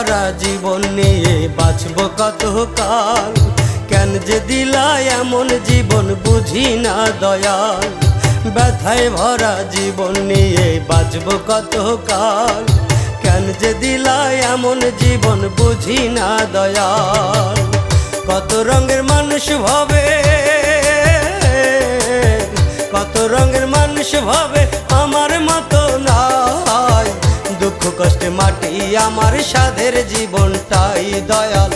ভরা জীবন নিয়ে বাঁচব কত কাল, কেন যে দিলা এমন জীবন বুঝি না দয়াল। ব্যথায় ভরা জীবন নিয়ে বাঁচব কত কাল, কেন যে দিলা এমন জীবন বুঝি না দয়াল। কত রঙের মানুষ ভাবে, কত রঙের মানুষ ভাবে আমার মতো নাই। দুঃখ কষ্টে মাটি আমার সাধের জীবনটাই দয়াল,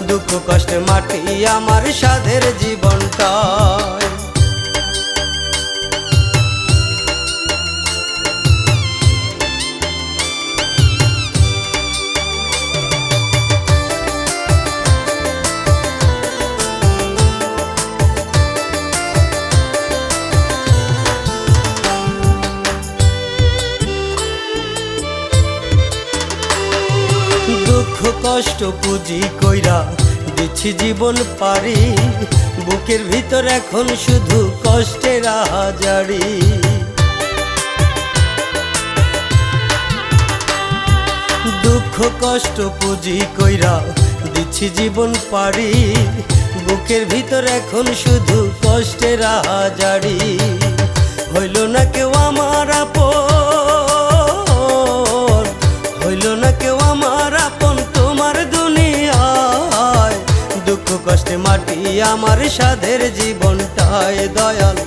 দুঃখ কষ্টে মাটি আমার সাধের জীবনটাই। দুঃখ কষ্ট পুঁজি কইরা দিচ্ছি জীবন পারি, বুকের ভিতর এখন শুধু কষ্টের আহাজারি। দুঃখ কষ্ট পুঁজি কইরা দিচ্ছি জীবন পারি, বুকের ভিতর এখন শুধু কষ্টের আহাজারি। হইল না কেউ আমার আপন, হইল না কেউ আমার আপন তোমার দুনিয়ায়। দুঃখ কষ্টে মাটি আমার সাধের জীবনটাই দয়াল,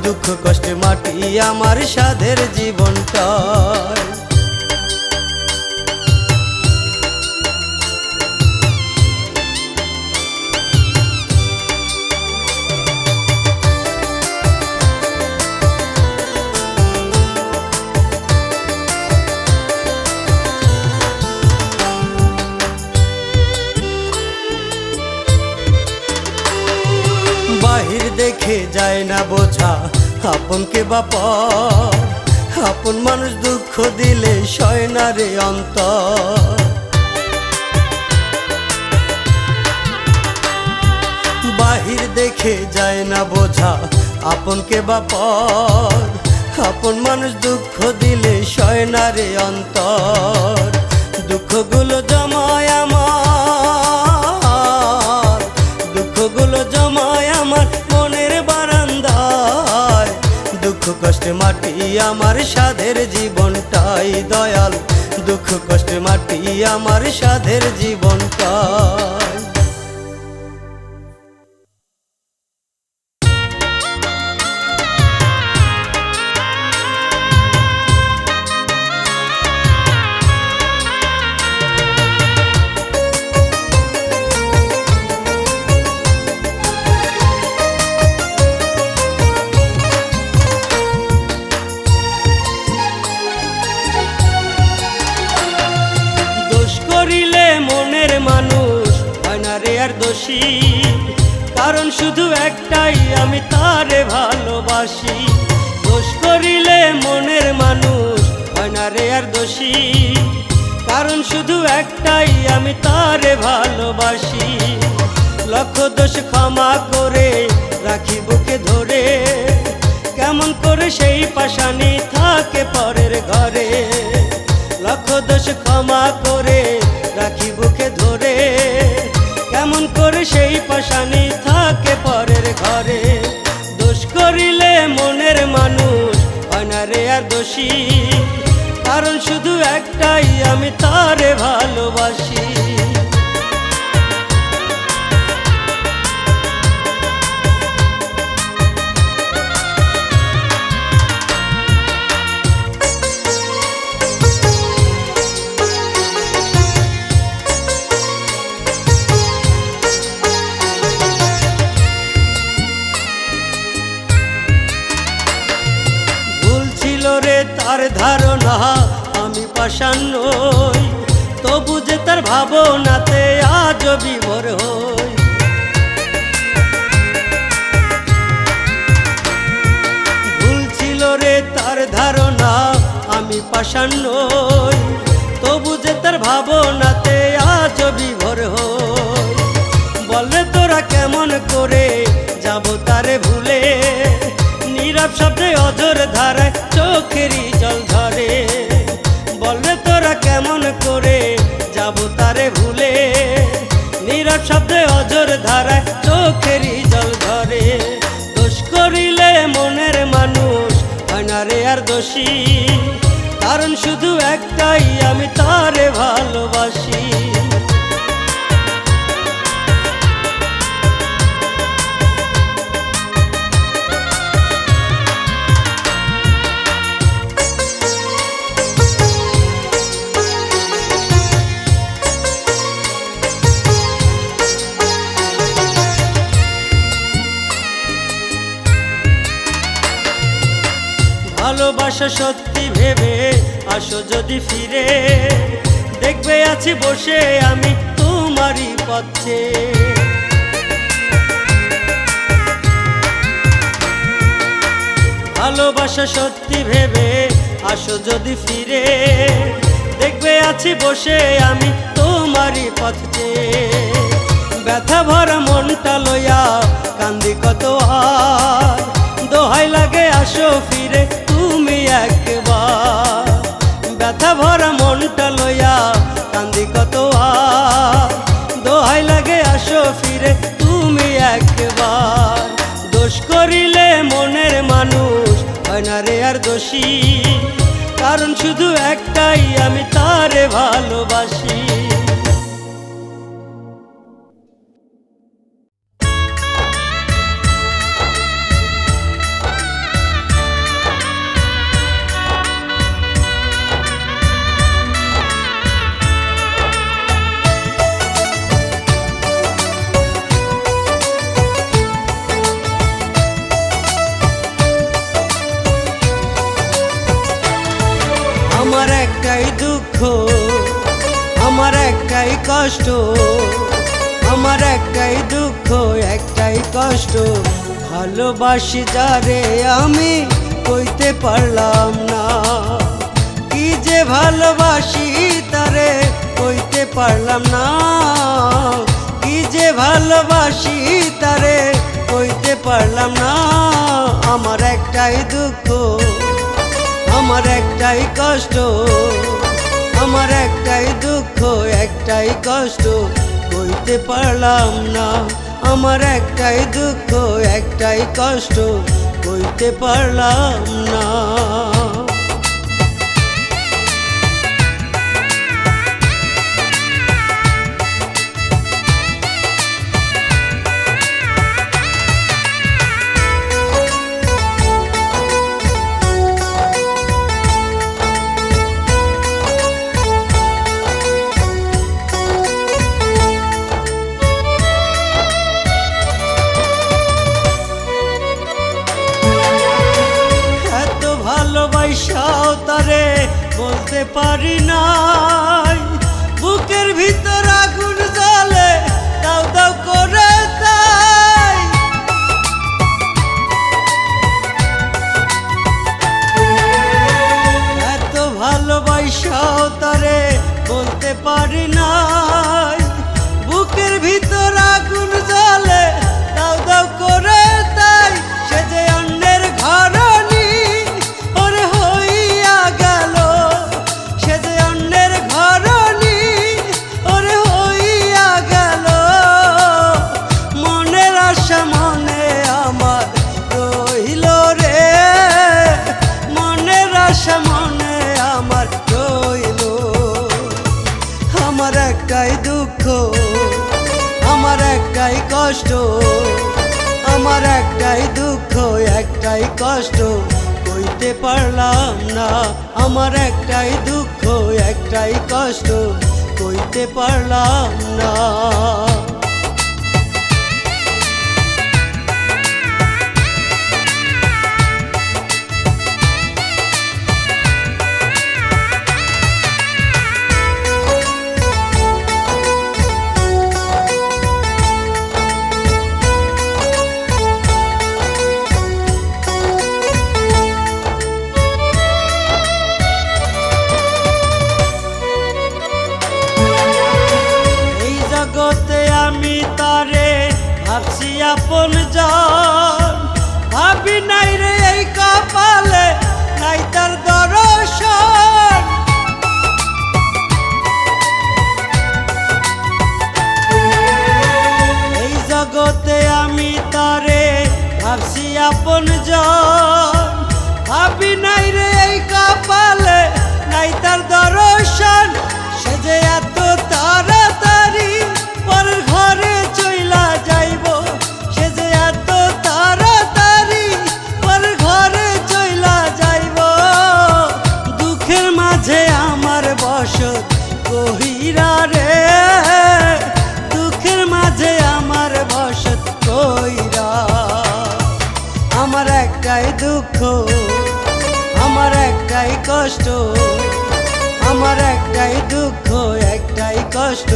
দুঃখ কষ্টে মাটি আমার সাধের জীবনটাই। বাহির দেখে যায় না বোঝা আপনকে বাপর, আপন মানুষ দুঃখ দিলে সয় না রে অন্তর। বাহির দেখে যায় না বোঝা আপনকে বাপর, আপন মানুষ দুঃখ দিলে সয় না রে অন্তর। দুঃখগুলো জমায় আমার, দুঃখগুলো জমায় আমার মনের বারান্দায়। দুঃখ কষ্টে মাটি আমার সাধের জীবনটাই দয়াল, দুঃখ কষ্টে মাটি আমার সাধের জীবনটাই। মানুষ হয় না রে আর দোষী, কারণ শুধু একটাই আমি তারে ভালোবাসি। দোষ করিলে মনের মানুষ হয় না রে আর দোষী, কারণ শুধু একটাই আমি তারে ভালোবাসি। লক্ষ দোষ ক্ষমা করে রাখি বুকে ধরে, কেমন করে সেই পাশানি থাকে পরের ঘরে। লক্ষ দোষ ক্ষমা করে রাখি বুকে ধরে, কেমন করে সেই পাশানি থাকে পরের ঘরে। দোষ করিলে মনের মানুষ হয় না রে আর দোষী, কারণ শুধু একটাই আমি তারে ভালোবাসি। তার ধারণা আমি পাষাণ নই, তবু যে তার ভাবনাতে আজও বিভোর হই। ভুল ছিল রে তার ধারণা আমি পাষাণ নই, তবু যে তার ভাবনাতে আজও বিভোর হই। বলে তোরা কেমন করে যাব তারে ভুলে, নীরব শব্দে অঝোর ধারায় চোখেরই জল ধরে। বলবে তোরা কেমন করে যাব তারে নীরব শব্দে অঝোর ধারায় চোখেরই জল ঝরে। দোষ করিলে মনের মানুষ হয় না রে আর দোষী, কারণ শুধু একটাই আমি তারে ভালোবাসি। ভালোবাসা সত্যি ভেবে আসো যদি ফিরে, দেখবে আছি বসে আমি তোমারই পথে। ভালোবাসা সত্যি ভেবে আসো যদি ফিরে, দেখবে আছি বসে আমি তোমারই পথে। ব্যথা ভরা মনটা লইয়া কান্দি কত আর, দোহাই লাগে আসো ফিরে তুমি একবার। ব্যথা ভরা মনটা লইয়া কান্দি কত আর, দোহাই লাগে আসো ফিরে তুমি একবার। দোষ করিলে মনের মানুষ হয় না রে আর দোষী, কারণ শুধু একটাই আমি তারে ভালোবাসি। আমার একটাই দুঃখ, আমার একটাই কষ্ট, আমার একটাই দুঃখ একটাই কষ্ট। ভালোবাসি যারে আমি কইতে পারলাম না, কি যে ভালোবাসি তারে কইতে পারলাম না, কি যে ভালোবাসি তারে কইতে পারলাম না। আমার একটাই দুঃখ, আমার একটাই কষ্ট, আমার একটাই দুঃখ একটাই কষ্ট, কইতে পারলাম না। আমার একটাই দুঃখ একটাই কষ্ট, কইতে পারলাম না। ভালোবাসাও তারে বলতে পারি নাই, বুকের ভিতর আগুন জ্বলে দাও দাও করে তাই। এত ভালোবাসাও তারে বলতে পারি নাই, বুকের ভিতর আগুন জ্বলে দাও দাও করে তাই। সে যে অন্যের ঘরণী একটাই দুঃখ, আমার একটাই কষ্ট, আমার একটাই দুঃখ একটাই কষ্ট, কইতে পারলাম না। আমার একটাই দুঃখ একটাই কষ্ট, কইতে পারলাম না। জগতে ভাবছি আপন জন, ভাবি নাই রে এই কপালে নাই তার দর্শন। সে যে এত তাড়াতাড়ি পর ঘরে চইলা যাইব, সে যে এত তাড়াতাড়ি পর ঘরে চইলা যাইব। দুঃখের মাঝে আমার বসত কহিরা রে, দুঃখের মাঝে আমার বসত কইরা। আমার একটাই দুঃখ, আমার একটাই কষ্ট, আমার একটাই দুঃখ একটাই কষ্ট,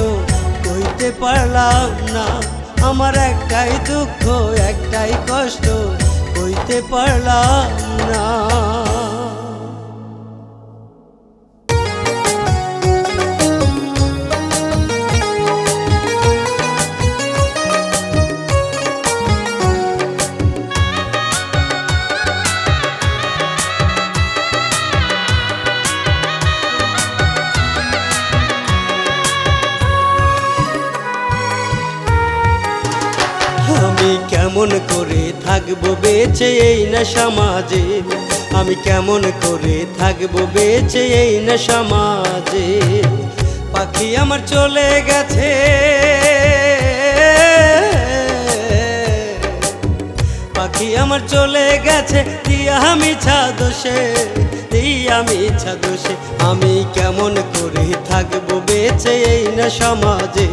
কইতে পারলাম না। আমার একটাই দুঃখ একটাই কষ্ট, কইতে পারলাম না। আমি কেমন করে থাকবো বেঁচে এই না সমাজে, আমি কেমন করে থাকবো বেঁচে এই না সমাজে। পাখি আমার চলে গেছে, পাখি আমার চলে গেছে দিয়া আমি ছাদোষে, দিয়া আমি ছাদোষে। আমি কেমন করে থাকবো বেঁচে এই না সমাজে,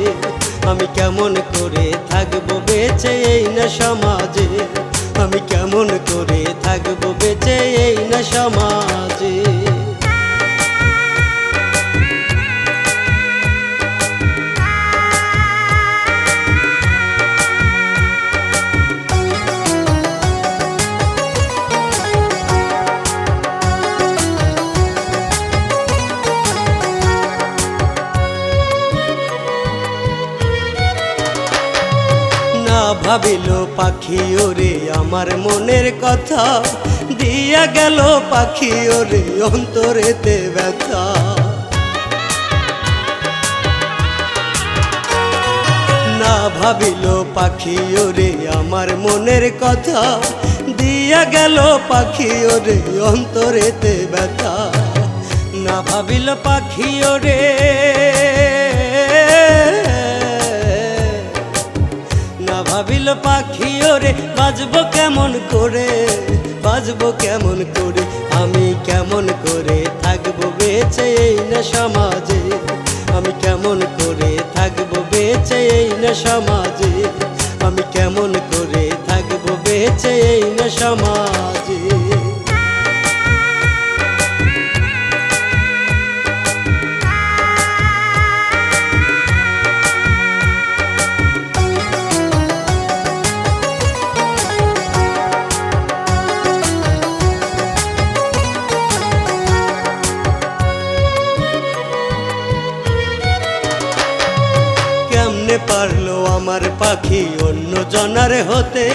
আমি কেমন করে থাকবো বেঁচে এই না সমাজে, আমি কেমন করে থাকবো বেঁচে এই না সমাজে। ভাবিল পাখি ওরে আমার মনের কথা, দিয়া গেল পাখি ওরে অন্তরেতে ব্যথা। না ভাবিল পাখি ওরে আমার মনের কথা, দিয়া গেল পাখি ওরে অন্তরেতে ব্যথা। না ভাবিল পাখি ওরে, ভাবিল পাখি ওরে বাজবো কেমন করে, বাজবো কেমন করে। আমি কেমন করে থাকবো বেঁচে এই না সমাজে, আমি কেমন করে থাকবো বেঁচে এই না সমাজে, আমি কেমন করে থাকবো বেঁচে এই না সমাজে। পারলো আমার পাখি অন্য জনার হতে,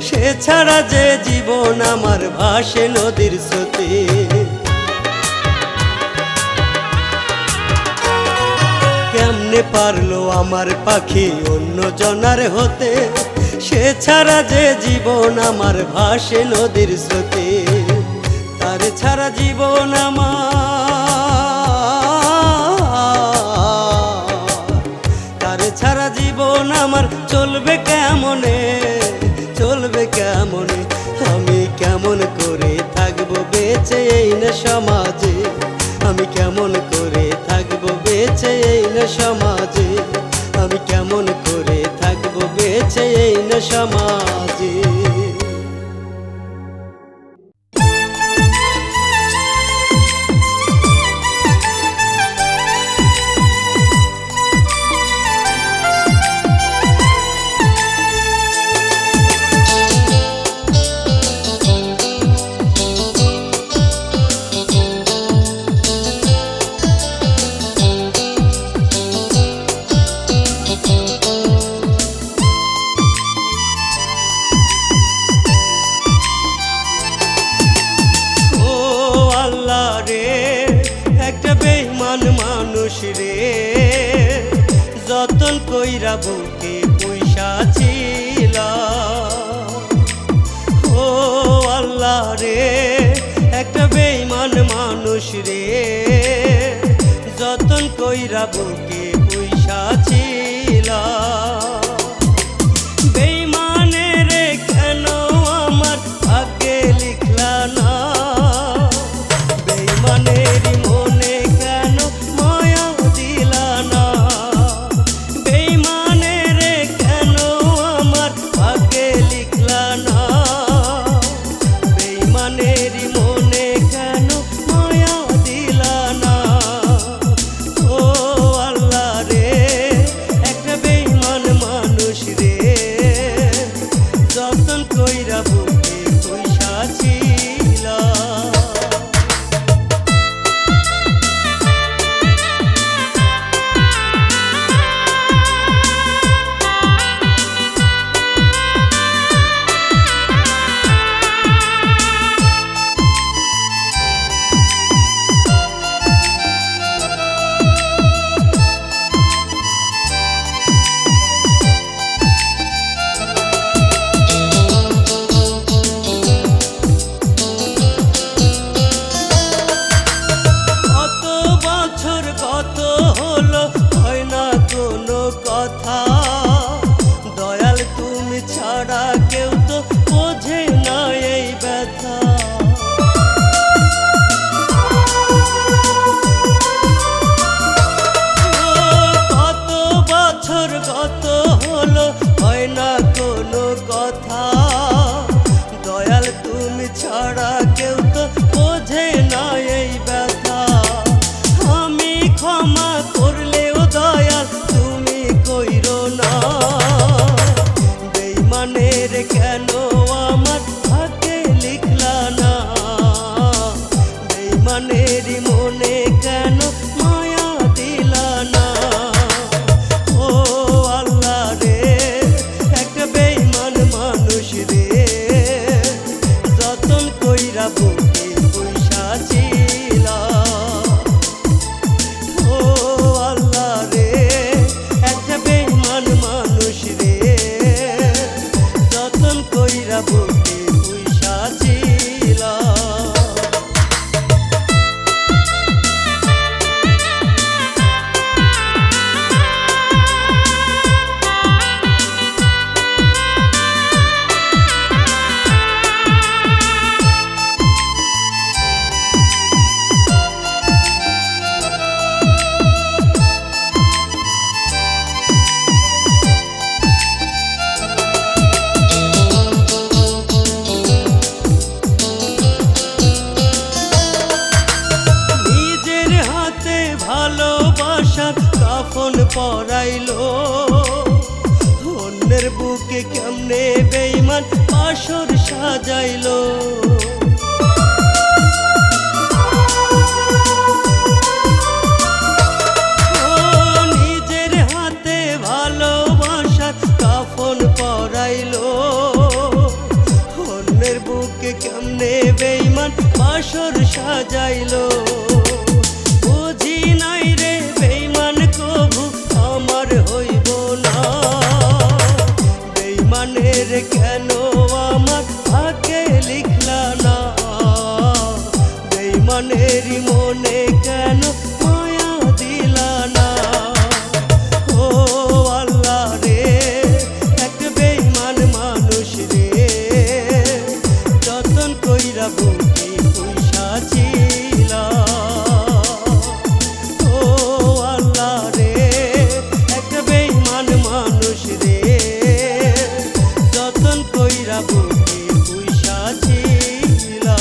সে ছাড়া যে জীবন আমার ভাসে নদীর স্রোতে। কেমনে পারলো আমার পাখি অন্য জনার হতে, সে ছাড়া যে জীবন আমার ভাসে নদীর স্রোতে। তার ছাড়া জীবন আমার, ছাড়া জীবন আমার চলবে কেমনে, চলবে কেমনে। আমি কেমন করে থাকবো বেঁচে এই না সমাজে, আমি কেমন করে থাকবো বেঁচে এই না সমাজে, আমি কেমন করে থাকবো বেঁচে এই না সমাজে। মানুষ রে যতন কইরা বুকে পয়সা ছিল, মানুষ রে, যতন কইরা বুকে পুইসা ছিলা। বেইমানে রে কেন আমার ভাগ্যে লিখলা না, বেইমানেরই মনে কেন মায়া দিলা না, বেইমানে রে কেন আমার ভাগ্যে লিখলা না, বেইমানেরই মনে কেন মায়া দিলা না। ও আল্লাহ রে, একটা বেইমান মানুষ রে, যতন কইরা বুকে পুইসা ছিলা। কত হলো হয় না কোনো কথা, দয়াল তুমি ছাড়া কেউ তো বোঝে না এই ব্যথা। কত বছর কত হলো হয় না কোনো কথা, দয়াল তুমি ছাড়া কেউ তো বোঝে না এই ব্যথা। ক্ষমা করলেও দয়াল তুমি কইরো না, বেইমানের কেন আমার ভাগ্যে লিখলা না, বেইমানেরই মনে কেন মায়া দিলা না। ও আল্লাহ রে, একটা বেইমান মানুষ রে, যতন কইরা বুকে পুইসা ছিলা। ও আল্লাহ রে, একটা বেইমান মানুষ রে, যতন কইরা বুকে পুইসা ছিলা। ভালোবাসার কাফন পরাইলো, অন্যের বুকে কেমনে বেইমান বাসর সাজাইলো। নিজের হাতে ভালোবাসার কাফন পরাইলো, অন্যের বুকে কেমনে বেইমান বাসর সাজাইলো। বুঝি নাই রে বেইমান কভু আমার হইব না, বেইমানের কেন আমার ভাগ্যে লিখলা না, বেইমানেরই মনে কেন মায়া দিলা না। ও আল্লাহ রে, একটা বেইমান মানুষ রে, যতন কইরা বুকে পুইসা ছিলা। ও আল্লাহ রে, একটা বেইমান মানুষ রে, যতন কইরা বুকে পুইসা ছিলা।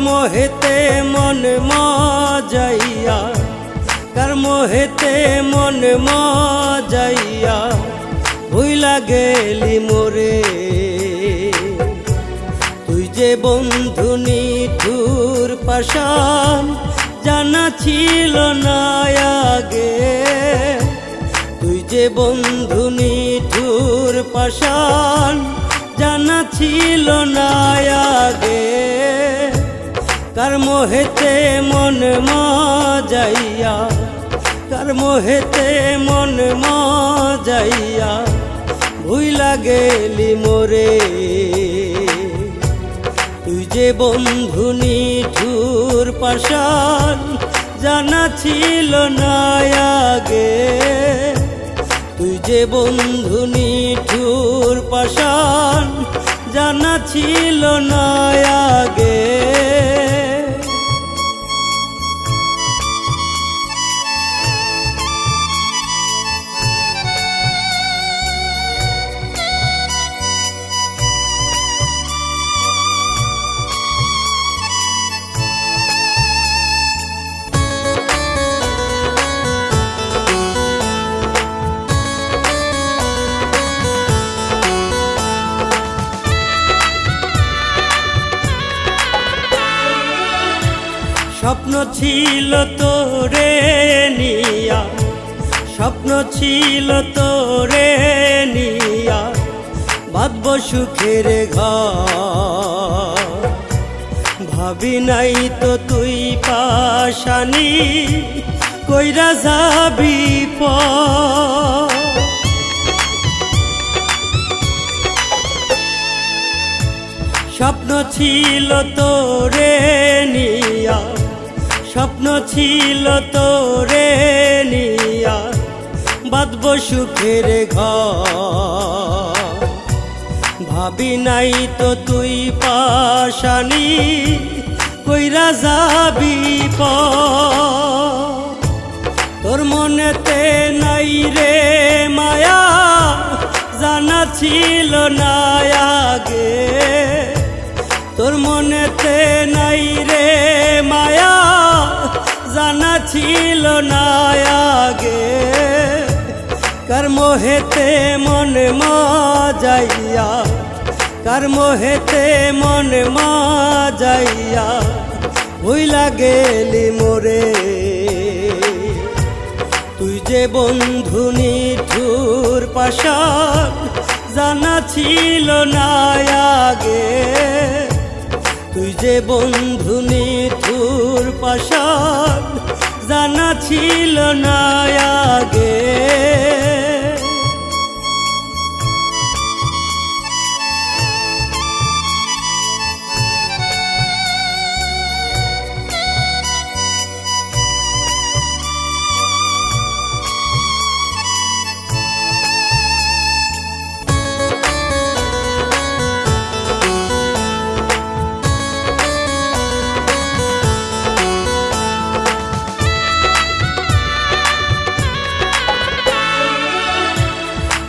মোহেতে মন মজাইয়া, কার মোহেতে মন মজাইয়া ভুইলা গেলি মোরে। যে বন্ধু নিঠুর পাষাণ, জানা ছিল না আগে। তুই যে বন্ধু নিঠুর পাষাণ, জানা ছিল না আগে। কার মোহেতে মন মজাইয়া, কার মোহেতে মন মজাইয়া ভুইলা গেলি মোরে। তুই যে বন্ধু নিঠুর পাষাণ, জানা ছিল না আগে। তুই যে বন্ধু নিঠুর পাষাণ, জানা ছিল না আগে। স্বপ্ন ছিল তোরে নিয়া, স্বপ্ন ছিল তোরে নিয়া বাঁধব সুখের ঘর। ভাবি নাই তো তুই পাশানি কইরা যাবি পর। স্বপ্ন ছিল তোরে নিয়া, স্বপ্ন ছিল তোরে নিয়া বাঁধব সুখের ঘর। ভাবি নাই তো তুই পাশানি কইরা যাবি পর। তোর মনেতে নাই রে মায়া, জানা ছিল না আগে। তোর মনেতে নাই রে মায়া, জানা ছিল না আগে। কার মোহেতে মন মজাইয়া, কার মোহেতে মন মজাইয়া ভুইলা গেলি মোরে। তুই যে বন্ধু নিঠুর পাষাণ, জানা ছিল না আগে। তুই যে বন্ধু নিঠুর পাষাণ, জানা ছিল না আগে।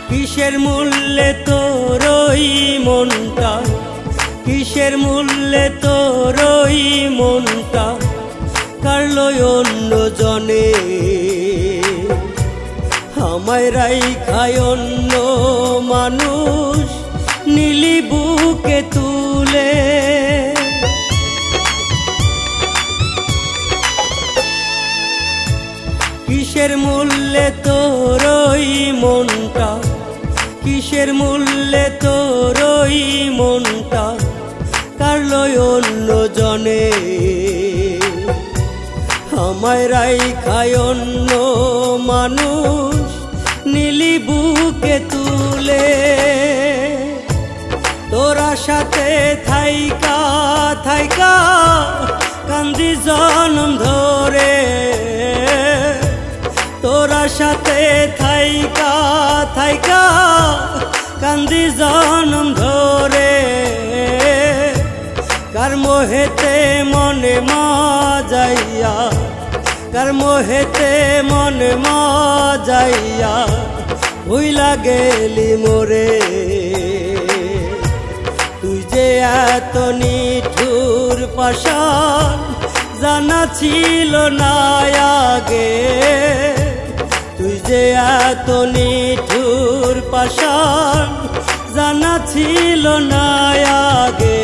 কিসের মূল্যে তোর ওই মনটা, কিসের মূল্যে তোর ওই মনটা কাড়লো অন্য জনে। আমায় রাইখায় অন্য মানুষ নিলি বুকে তুলে। কিসের মূল্যে তোর ওই মনটা, কিসের মূল্যে তোর ওই মনটা কাড়লো অন্য জনে। আমায় রাইখায় অন্য মানুষ নিলি বুকে তুলে। তোরা সাথে থাইকা থাইকা কান্দি জনম ধরে। তোরা সাথে থাইকা থাইকা কান্দি জনম ধরে। কার মোহেতে মনে মজাইয়া, কার মোহেতে মনে মজাইয়া ভুইলা গেলি মোরে। তুই যে এত নিঠুর পাষাণ, জানা ছিল না আগে। তুই যে এত নিঠুর পাষাণ, জানা ছিল না আগে।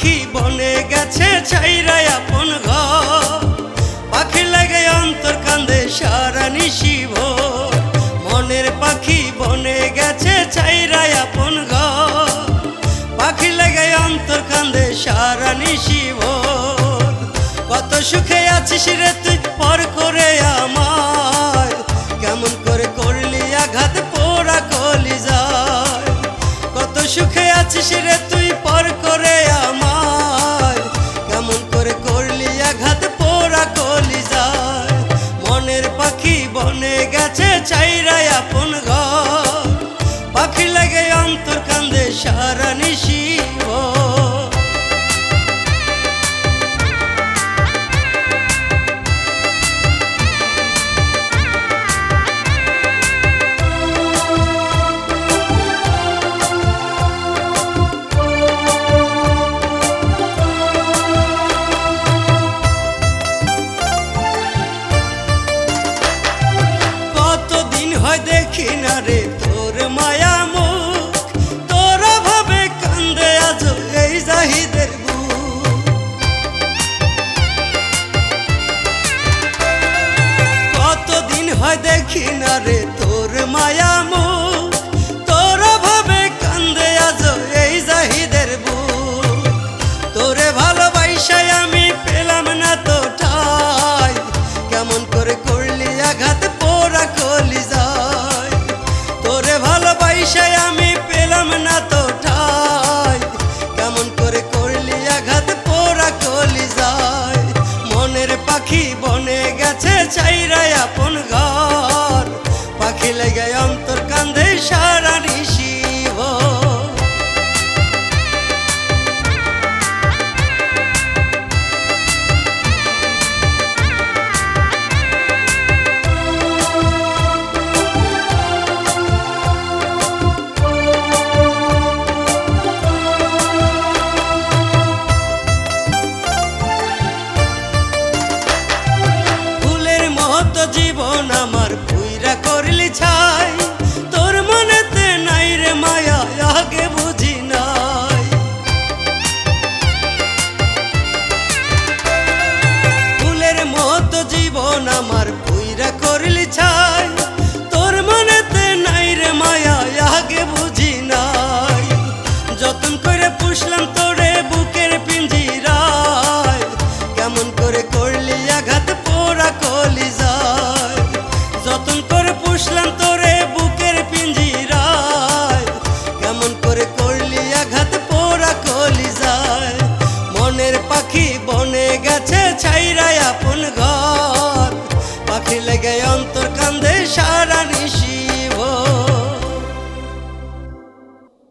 পাখি বনে গেছে ছাইরা আপন ঘর, পাখি লাগে অন্তর কান্দে সারা নিশি ভোর। মনের পাখি বনে গেছে ছাইরা আপন ঘর, পাখি লাগে অন্তর কান্দে সারা নিশি ভোর। কত সুখে আছিস রে তুই পর করে আমায়, কেমন করে করলি আঘাত পোড়া কলিজায়। কত সুখে আছিস রে তুই পর করে আমায়, কেমন করে করলি আঘাত পোড়া কলিজায়। মনের পাখি বনে গেছে ছাইরা আপন ঘর, পাখি লাগে অন্তর কান্দে সারা নিশি ভোর। দেখি না রে তোর মায়া মুখ, তোরা ভাবে কান্দে আজ এই জাহিদের বুক। কতদিন হয় দেখি না রে তোর মায়া মুখ, তোরা ভাবে কান্দে আজ এই জাহিদের বুক। তোরে ভালোবাসায় আমি পেলাম না তো ঠাই, কেমন করে করলি আঘাত পোড়া কলিজায়। তোরে ভালোবাসায় আমি পেলাম না তো ঠাই, কেমন করে করলি আঘাত পোড়া কলিজায়। মনের পাখি বনে গেছে ছাইরা আপন ঘর, পাখি লেগে অন্তর কান্দে সারা নিশি ভোর। জীবন আমার পুইরা করলি ছাই, তোর মনেতে নাই রে মায়া আগে বুঝি নাই। ফুলের মতো জীবন আমার পুইরা করলি ছাই, তোর মনেতে নাই রে মায়া আগে বুঝি নাই। যতন করে পুষলাম তোরে বুকের পিঞ্জিরায়, কেমন করে করলি আঘাত পোড়া কলিজায়। যতন করে পুষলাম তোরে বুকের পিঞ্জিরায়, কেমন করে করলি আঘাত পোড়া কলিজায়। মনের পাখি বনে গেছে ছাইরা আপন ঘর, পাখি লেগে অন্তর